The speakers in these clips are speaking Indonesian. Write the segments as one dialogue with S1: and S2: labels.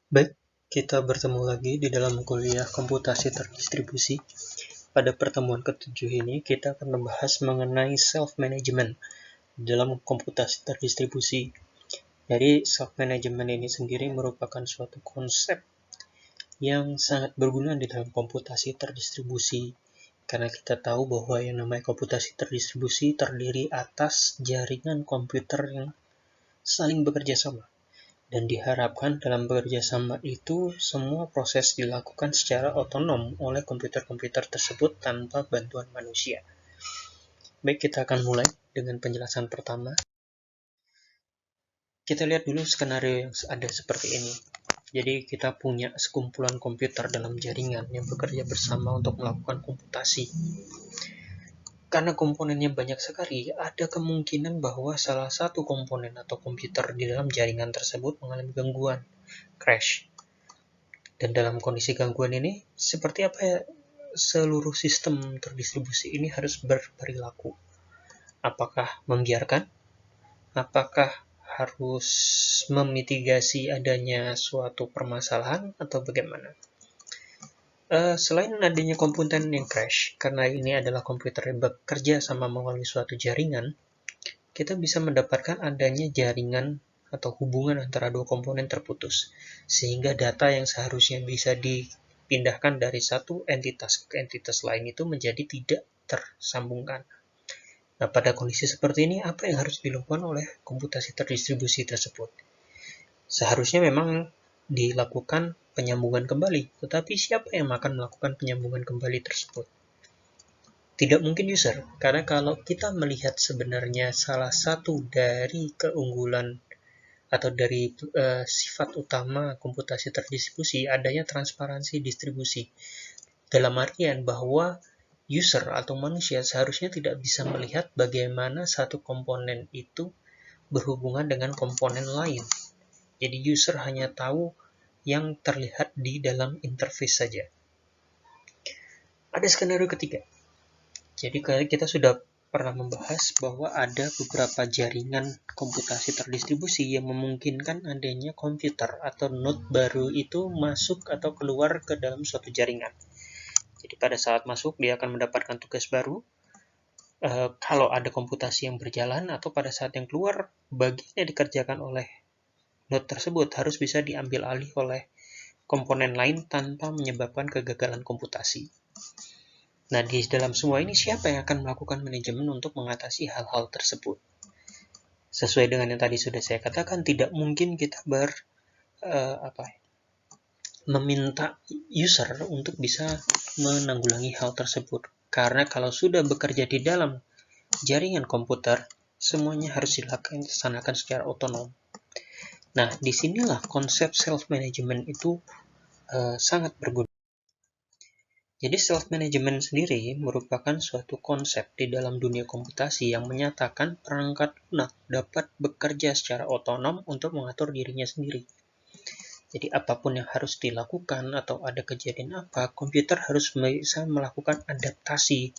S1: Baik, kita bertemu lagi di dalam kuliah komputasi terdistribusi. Pada pertemuan ke-7 ini, kita akan membahas mengenai self-management dalam komputasi terdistribusi. Jadi, self-management ini sendiri merupakan suatu konsep yang sangat berguna di dalam komputasi terdistribusi. Karena kita tahu bahwa yang namanya komputasi terdistribusi terdiri atas jaringan komputer yang saling bekerja sama. Dan diharapkan dalam bekerja sama itu semua proses dilakukan secara otonom oleh komputer-komputer tersebut tanpa bantuan manusia. Baik, kita akan mulai dengan penjelasan pertama. Kita lihat dulu skenario yang ada seperti ini. Jadi kita punya sekumpulan komputer dalam jaringan yang bekerja bersama untuk melakukan komputasi. Karena komponennya banyak sekali, ada kemungkinan bahwa salah satu komponen atau komputer di dalam jaringan tersebut mengalami gangguan, crash. Dan dalam kondisi gangguan ini, seperti apa ya seluruh sistem terdistribusi ini harus berperilaku? Apakah membiarkan? Apakah harus memitigasi adanya suatu permasalahan atau bagaimana? Selain adanya komponen yang crash, karena ini adalah komputer yang bekerja sama melalui suatu jaringan, kita bisa mendapatkan adanya jaringan atau hubungan antara dua komponen terputus, sehingga data yang seharusnya bisa dipindahkan dari satu entitas ke entitas lain itu menjadi tidak tersambungkan. Nah, pada kondisi seperti ini, apa yang harus dilakukan oleh komputasi terdistribusi tersebut? Seharusnya memang dilakukan penyambungan kembali, tetapi siapa yang akan melakukan penyambungan kembali tersebut? Tidak mungkin user, karena kalau kita melihat sebenarnya salah satu dari keunggulan atau dari sifat utama komputasi terdistribusi adanya transparansi distribusi. Dalam artian bahwa user atau manusia seharusnya tidak bisa melihat bagaimana satu komponen itu berhubungan dengan komponen lain. Jadi user hanya tahu yang terlihat di dalam interface saja. Ada skenario ketiga. Jadi kita sudah pernah membahas bahwa ada beberapa jaringan komputasi terdistribusi yang memungkinkan adanya komputer atau node baru itu masuk atau keluar ke dalam suatu jaringan. Jadi pada saat masuk dia akan mendapatkan tugas baru. Kalau ada komputasi yang berjalan atau pada saat yang keluar, bagian yang dikerjakan oleh node tersebut harus bisa diambil alih oleh komponen lain tanpa menyebabkan kegagalan komputasi. Nah, di dalam semua ini siapa yang akan melakukan manajemen untuk mengatasi hal-hal tersebut? Sesuai dengan yang tadi sudah saya katakan, tidak mungkin kita meminta user untuk bisa menanggulangi hal tersebut. Karena kalau sudah bekerja di dalam jaringan komputer, semuanya harus dilaksanakan secara otonom. Nah, disinilah konsep self-management itu sangat berguna. Jadi self-management sendiri merupakan suatu konsep di dalam dunia komputasi yang menyatakan perangkat lunak dapat bekerja secara otonom untuk mengatur dirinya sendiri. Jadi apapun yang harus dilakukan atau ada kejadian apa, komputer harus bisa melakukan adaptasi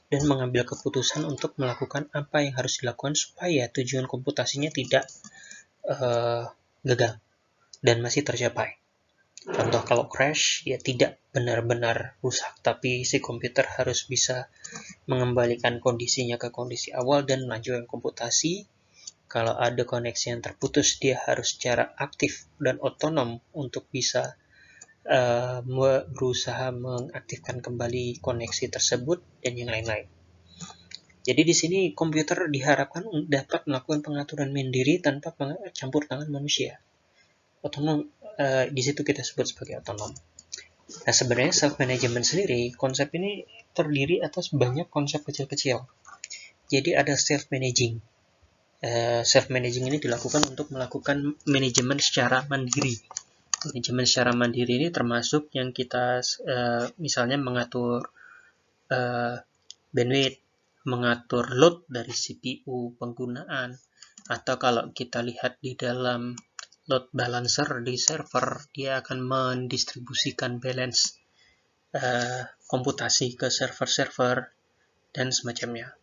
S1: dan mengambil keputusan untuk melakukan apa yang harus dilakukan supaya tujuan komputasinya tidak gagal dan masih tercapai. Contoh kalau crash, ya tidak benar-benar rusak, tapi si komputer harus bisa mengembalikan kondisinya ke kondisi awal dan melanjutkan komputasi. Kalau ada koneksi yang terputus, dia harus secara aktif dan otonom untuk bisa berusaha mengaktifkan kembali koneksi tersebut dan yang lain-lain. Jadi di sini komputer diharapkan dapat melakukan pengaturan mandiri tanpa campur tangan manusia. Otonom, di situ kita sebut sebagai otonom. Nah, sebenarnya self-management sendiri, konsep ini terdiri atas banyak konsep kecil-kecil. Jadi ada self-managing. Self-managing ini dilakukan untuk melakukan manajemen secara mandiri. Manajemen secara mandiri ini termasuk yang kita misalnya mengatur bandwidth, mengatur load dari CPU penggunaan, atau kalau kita lihat di dalam load balancer di server, dia akan mendistribusikan balance komputasi ke server-server dan semacamnya.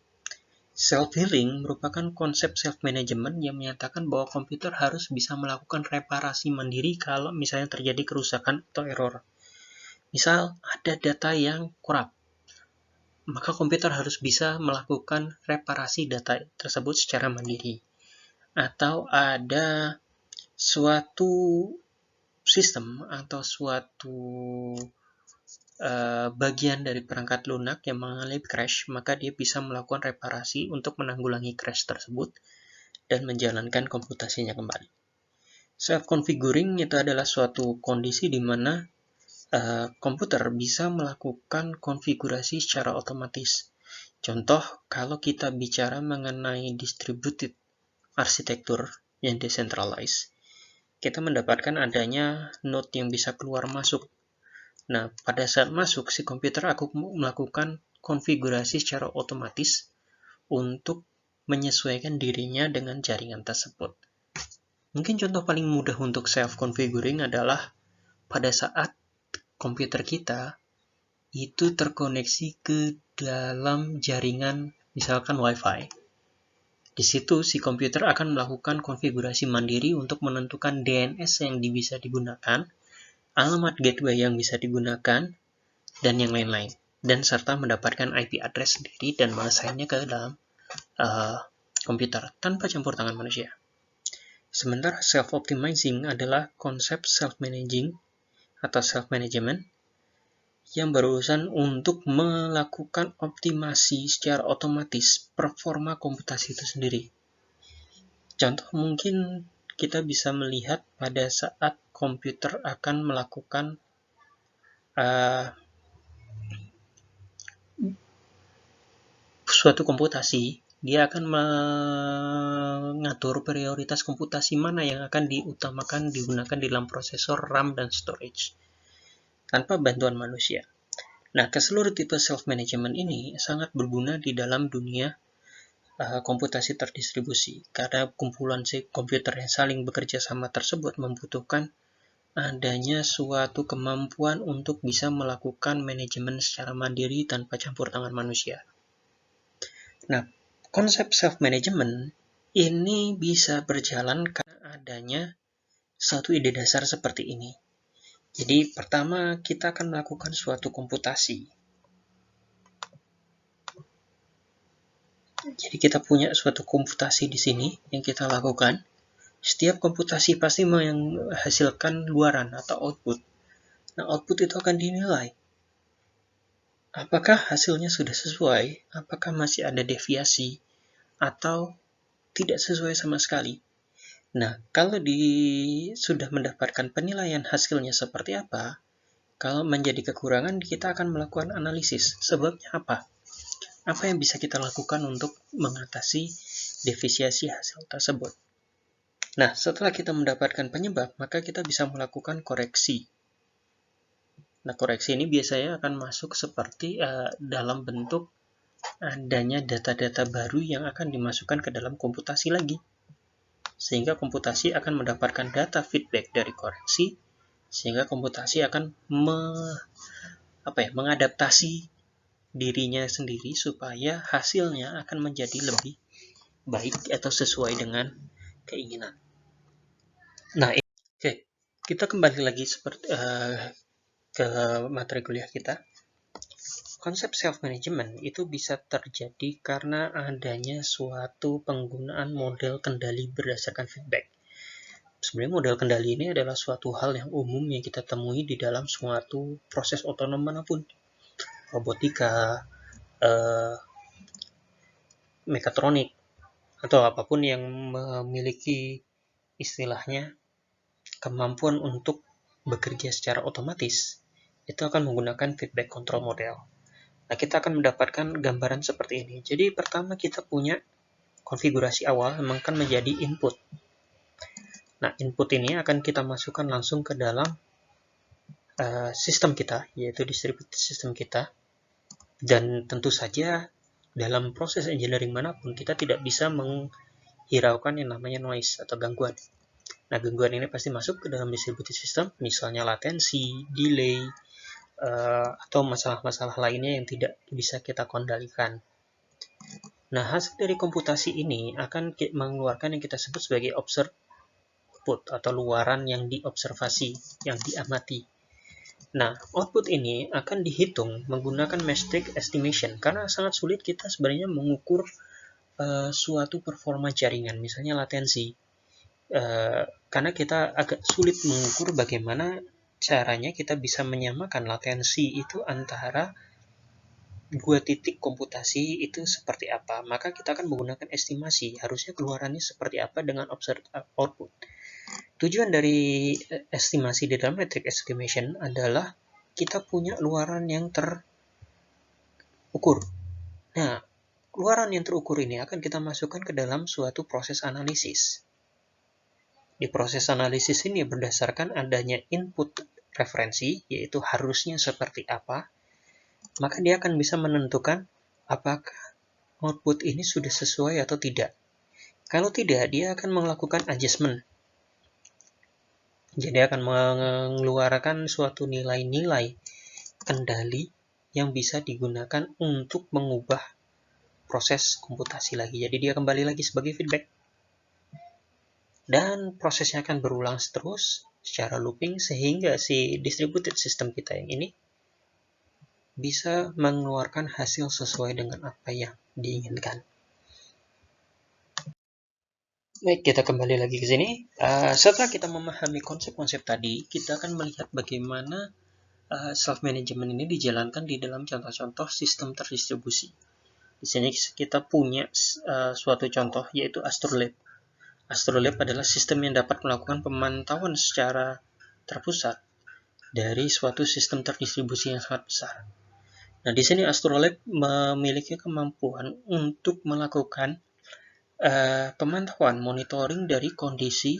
S1: Self-healing merupakan konsep self-management yang menyatakan bahwa komputer harus bisa melakukan reparasi mandiri kalau misalnya terjadi kerusakan atau error. Misal, ada data yang corrupt, maka komputer harus bisa melakukan reparasi data tersebut secara mandiri. Atau ada suatu sistem atau suatu bagian dari perangkat lunak yang mengalami crash, maka dia bisa melakukan reparasi untuk menanggulangi crash tersebut dan menjalankan komputasinya kembali. Self-configuring itu adalah suatu kondisi di mana komputer bisa melakukan konfigurasi secara otomatis. Contoh, kalau kita bicara mengenai distributed arsitektur yang decentralized, kita mendapatkan adanya node yang bisa keluar masuk. Nah, pada saat masuk, si komputer akan melakukan konfigurasi secara otomatis untuk menyesuaikan dirinya dengan jaringan tersebut. Mungkin contoh paling mudah untuk self-configuring adalah pada saat komputer kita itu terkoneksi ke dalam jaringan misalkan Wi-Fi. Di situ si komputer akan melakukan konfigurasi mandiri untuk menentukan DNS yang bisa digunakan, alamat gateway yang bisa digunakan, dan yang lain-lain. Dan serta mendapatkan IP address sendiri dan mengasainnya ke dalam komputer tanpa campur tangan manusia. Sementara self-optimizing adalah konsep self-managing atau self-management yang berurusan untuk melakukan optimasi secara otomatis performa komputasi itu sendiri. Contoh mungkin kita bisa melihat pada saat komputer akan melakukan suatu komputasi, dia akan mengatur prioritas komputasi mana yang akan diutamakan digunakan di dalam prosesor, RAM, dan storage tanpa bantuan manusia. Nah, keseluruh tipe self-management ini sangat berguna di dalam dunia komputasi terdistribusi karena kumpulan komputer yang saling bekerja sama tersebut membutuhkan adanya suatu kemampuan untuk bisa melakukan manajemen secara mandiri tanpa campur tangan manusia. Nah, konsep self-management ini bisa berjalan karena adanya suatu ide dasar seperti ini. Jadi, pertama kita akan melakukan suatu komputasi. Jadi, kita punya suatu komputasi di sini yang kita lakukan. Setiap komputasi pasti menghasilkan luaran atau output. Nah, output itu akan dinilai. Apakah hasilnya sudah sesuai? Apakah masih ada deviasi? Atau tidak sesuai sama sekali? Nah, kalau sudah mendapatkan penilaian hasilnya seperti apa, kalau menjadi kekurangan, kita akan melakukan analisis. Sebabnya apa? Apa yang bisa kita lakukan untuk mengatasi defisiasi hasil tersebut? Nah, setelah kita mendapatkan penyebab, maka kita bisa melakukan koreksi. Nah, koreksi ini biasanya akan masuk seperti dalam bentuk adanya data-data baru yang akan dimasukkan ke dalam komputasi lagi. Sehingga komputasi akan mendapatkan data feedback dari koreksi, sehingga komputasi akan mengadaptasi dirinya sendiri supaya hasilnya akan menjadi lebih baik atau sesuai dengan keinginan. Nah, oke, kita kembali lagi ke materi kuliah kita. Konsep self-management itu bisa terjadi karena adanya suatu penggunaan model kendali berdasarkan feedback. Sebenarnya model kendali ini adalah suatu hal yang umum yang kita temui di dalam suatu proses otonom manapun. Robotika, mekatronik, atau apapun yang memiliki istilahnya kemampuan untuk bekerja secara otomatis, itu akan menggunakan feedback control model. Nah, kita akan mendapatkan gambaran seperti ini. Jadi, pertama kita punya konfigurasi awal yang akan menjadi input. Nah, input ini akan kita masukkan langsung ke dalam sistem kita, yaitu distributed system kita. Dan tentu saja, dalam proses engineering manapun, kita tidak bisa menghiraukan yang namanya noise atau gangguan. Nah, gangguan ini pasti masuk ke dalam distributed system, misalnya latensi, delay, atau masalah-masalah lainnya yang tidak bisa kita kendalikan. Nah, hasil dari komputasi ini akan mengeluarkan yang kita sebut sebagai observed output atau luaran yang diobservasi, yang diamati. Nah, output ini akan dihitung menggunakan metric estimation karena sangat sulit kita sebenarnya mengukur suatu performa jaringan, misalnya latensi. Karena kita agak sulit mengukur bagaimana caranya kita bisa menyamakan latensi itu antara dua titik komputasi itu seperti apa. Maka kita akan menggunakan estimasi, harusnya keluarannya seperti apa dengan observed output. Tujuan dari estimasi di dalam metric estimation adalah kita punya luaran yang terukur. Nah, luaran yang terukur ini akan kita masukkan ke dalam suatu proses analisis. Di proses analisis ini berdasarkan adanya input referensi, yaitu harusnya seperti apa, maka dia akan bisa menentukan apakah output ini sudah sesuai atau tidak. Kalau tidak, dia akan melakukan adjustment. Jadi akan mengeluarkan suatu nilai-nilai kendali yang bisa digunakan untuk mengubah proses komputasi lagi. Jadi dia kembali lagi sebagai feedback. Dan prosesnya akan berulang terus secara looping sehingga si distributed system kita yang ini bisa mengeluarkan hasil sesuai dengan apa yang diinginkan. Baik, kita kembali lagi ke sini. Setelah kita memahami konsep-konsep tadi, kita akan melihat bagaimana self-management ini dijalankan di dalam contoh-contoh sistem terdistribusi. Di sini kita punya suatu contoh, yaitu Astrolab. Astrolab adalah sistem yang dapat melakukan pemantauan secara terpusat dari suatu sistem terdistribusi yang sangat besar. Nah, di sini Astrolab memiliki kemampuan untuk melakukan pemantauan monitoring dari kondisi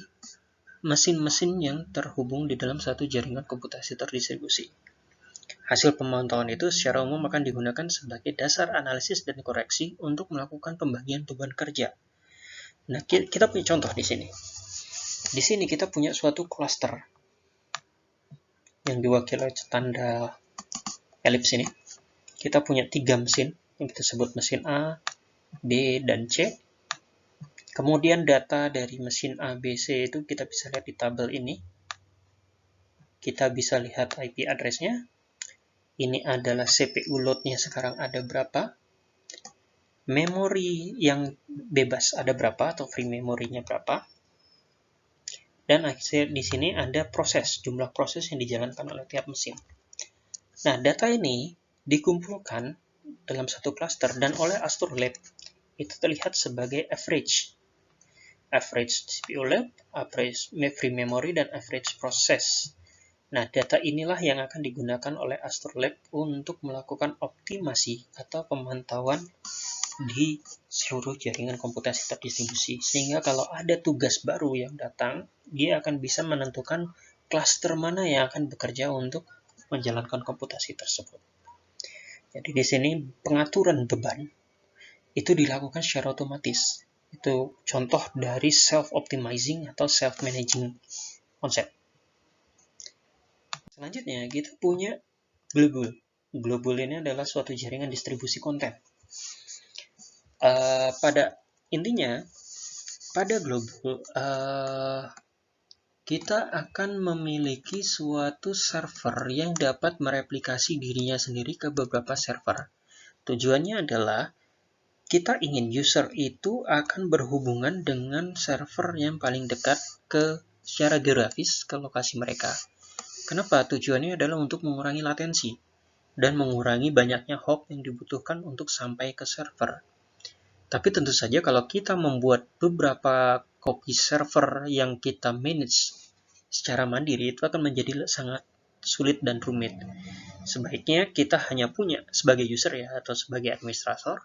S1: mesin-mesin yang terhubung di dalam satu jaringan komputasi terdistribusi. Hasil pemantauan itu secara umum akan digunakan sebagai dasar analisis dan koreksi untuk melakukan pembagian beban kerja. Nah, kita punya contoh di sini. Di sini kita punya suatu cluster yang diwakili oleh tanda elips ini. Kita punya 3 mesin yang kita sebut mesin A, B, dan C. Kemudian data dari mesin A, B, C itu kita bisa lihat di tabel ini. Kita bisa lihat IP address-nya. Ini adalah CPU load-nya sekarang ada berapa. Memori yang bebas ada berapa atau free memorinya berapa. Dan di sini ada proses, jumlah proses yang dijalankan oleh tiap mesin. Nah, data ini dikumpulkan dalam satu cluster dan oleh Astrolab itu terlihat sebagai average CPU load, average free memory, dan average process. Nah, data inilah yang akan digunakan oleh Astrolab untuk melakukan optimasi atau pemantauan di seluruh jaringan komputasi terdistribusi. Sehingga kalau ada tugas baru yang datang, dia akan bisa menentukan cluster mana yang akan bekerja untuk menjalankan komputasi tersebut. Jadi di sini pengaturan beban itu dilakukan secara otomatis. Itu contoh dari self-optimizing atau self-managing konsep. Selanjutnya kita punya globule. Globule ini adalah suatu jaringan distribusi konten. Pada intinya, pada globule kita akan memiliki suatu server yang dapat mereplikasi dirinya sendiri ke beberapa server. Tujuannya adalah kita ingin user itu akan berhubungan dengan server yang paling dekat secara geografis ke lokasi mereka. Kenapa? Tujuannya adalah untuk mengurangi latensi dan mengurangi banyaknya hop yang dibutuhkan untuk sampai ke server. Tapi tentu saja kalau kita membuat beberapa copy server yang kita manage secara mandiri, itu akan menjadi sangat sulit dan rumit. Sebaiknya kita hanya punya sebagai user ya, atau sebagai administrator,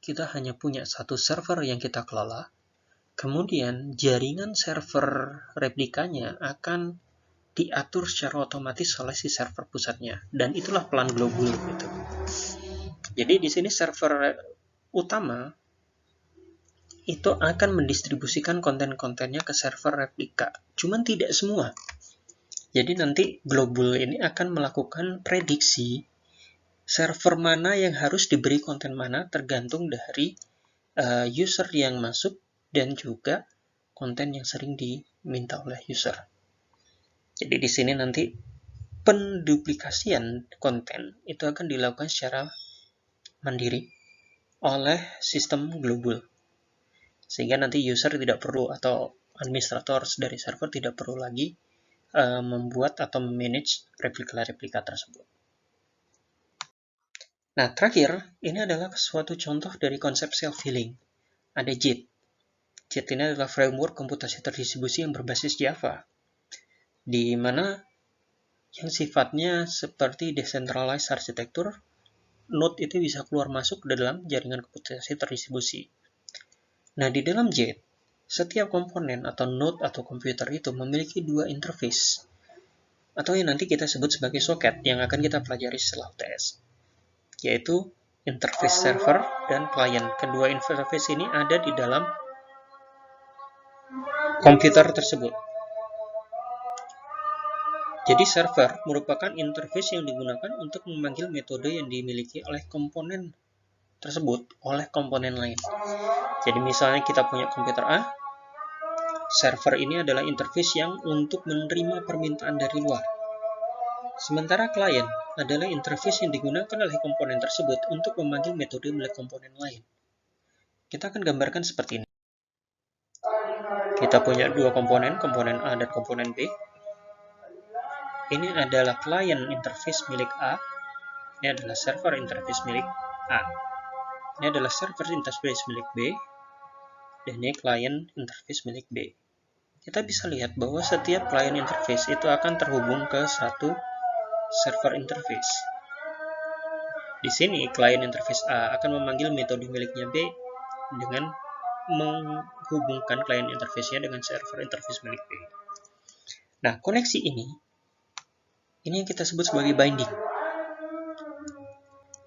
S1: kita hanya punya satu server yang kita kelola. Kemudian jaringan server replikanya akan diatur secara otomatis oleh si server pusatnya. Dan itulah plan globule gitu. Jadi di sini server utama itu akan mendistribusikan konten-kontennya ke server replika. Cuman tidak semua. Jadi nanti globule ini akan melakukan prediksi server mana yang harus diberi konten mana tergantung dari user yang masuk dan juga konten yang sering diminta oleh user. Jadi di sini nanti penduplikasian konten itu akan dilakukan secara mandiri oleh sistem global. Sehingga nanti user tidak perlu atau administrator dari server tidak perlu lagi membuat atau memanage replika-replika tersebut. Nah, terakhir, ini adalah suatu contoh dari konsep self-healing. Ada JIT. JIT ini adalah framework komputasi terdistribusi yang berbasis Java, di mana yang sifatnya seperti decentralized architecture, node itu bisa keluar masuk ke dalam jaringan komputasi terdistribusi. Nah, di dalam JIT, setiap komponen atau node atau komputer itu memiliki dua interface, atau yang nanti kita sebut sebagai socket yang akan kita pelajari setelah UTS, yaitu interface server dan client. Kedua interface ini ada di dalam komputer tersebut. Jadi server merupakan interface yang digunakan untuk memanggil metode yang dimiliki oleh komponen tersebut oleh komponen lain. Jadi misalnya kita punya komputer A, server ini adalah interface yang untuk menerima permintaan dari luar. Sementara klien adalah interface yang digunakan oleh komponen tersebut untuk memanggil metode milik komponen lain. Kita akan gambarkan seperti ini. Kita punya dua komponen A dan komponen B. Ini adalah client interface milik A. Ini adalah server interface milik A. Ini adalah server interface milik B. Dan ini client interface milik B. Kita bisa lihat bahwa setiap client interface itu akan terhubung ke satu server interface. Di sini, client interface A akan memanggil metode miliknya B dengan menghubungkan client interface-nya dengan server interface milik B. Nah, koneksi ini yang kita sebut sebagai binding.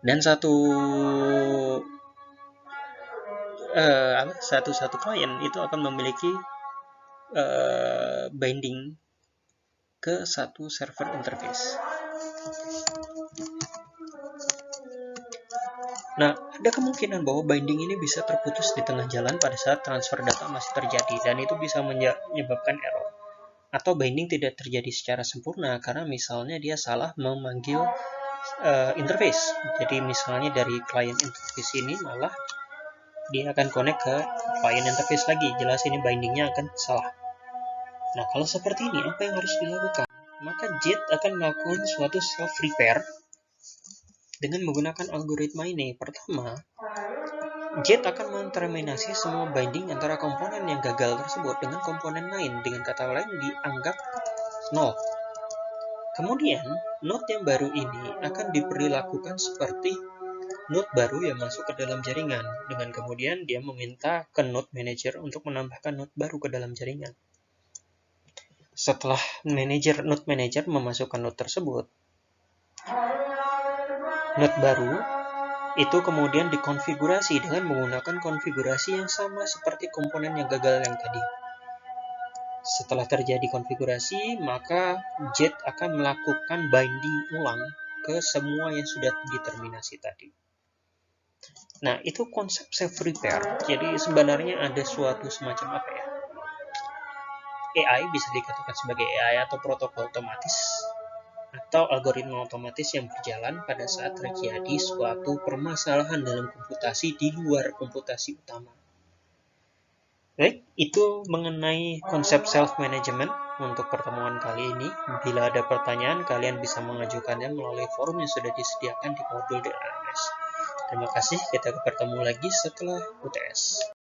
S1: Dan satu klien itu akan memiliki binding ke satu server interface. Nah, ada kemungkinan bahwa binding ini bisa terputus di tengah jalan pada saat transfer data masih terjadi, dan itu bisa menyebabkan error. Atau binding tidak terjadi secara sempurna karena misalnya dia salah memanggil interface. Jadi misalnya dari client interface ini malah dia akan connect ke client interface lagi. Jelas ini bindingnya akan salah. Nah, kalau seperti ini, apa yang harus dilakukan? Maka JIT akan melakukan suatu self-repair dengan menggunakan algoritma ini. Pertama, JIT akan menterminasi semua binding antara komponen yang gagal tersebut dengan komponen lain. Dengan kata lain, dianggap 0. Kemudian, node yang baru ini akan diperlakukan seperti node baru yang masuk ke dalam jaringan. Dengan kemudian dia meminta ke node manager untuk menambahkan node baru ke dalam jaringan. Setelah node manager memasukkan node tersebut, node baru itu kemudian dikonfigurasi dengan menggunakan konfigurasi yang sama seperti komponen yang gagal yang tadi. Setelah terjadi konfigurasi, maka JIT akan melakukan binding ulang ke semua yang sudah diterminasi tadi. Nah, itu konsep self-repair. Jadi sebenarnya ada suatu semacam apa ya? AI bisa dikatakan sebagai AI atau protokol otomatis atau algoritma otomatis yang berjalan pada saat terjadi suatu permasalahan dalam komputasi di luar komputasi utama. Baik, itu mengenai konsep self-management untuk pertemuan kali ini. Bila ada pertanyaan, kalian bisa mengajukannya melalui forum yang sudah disediakan di modul DLMS. Terima kasih, kita bertemu lagi setelah UTS.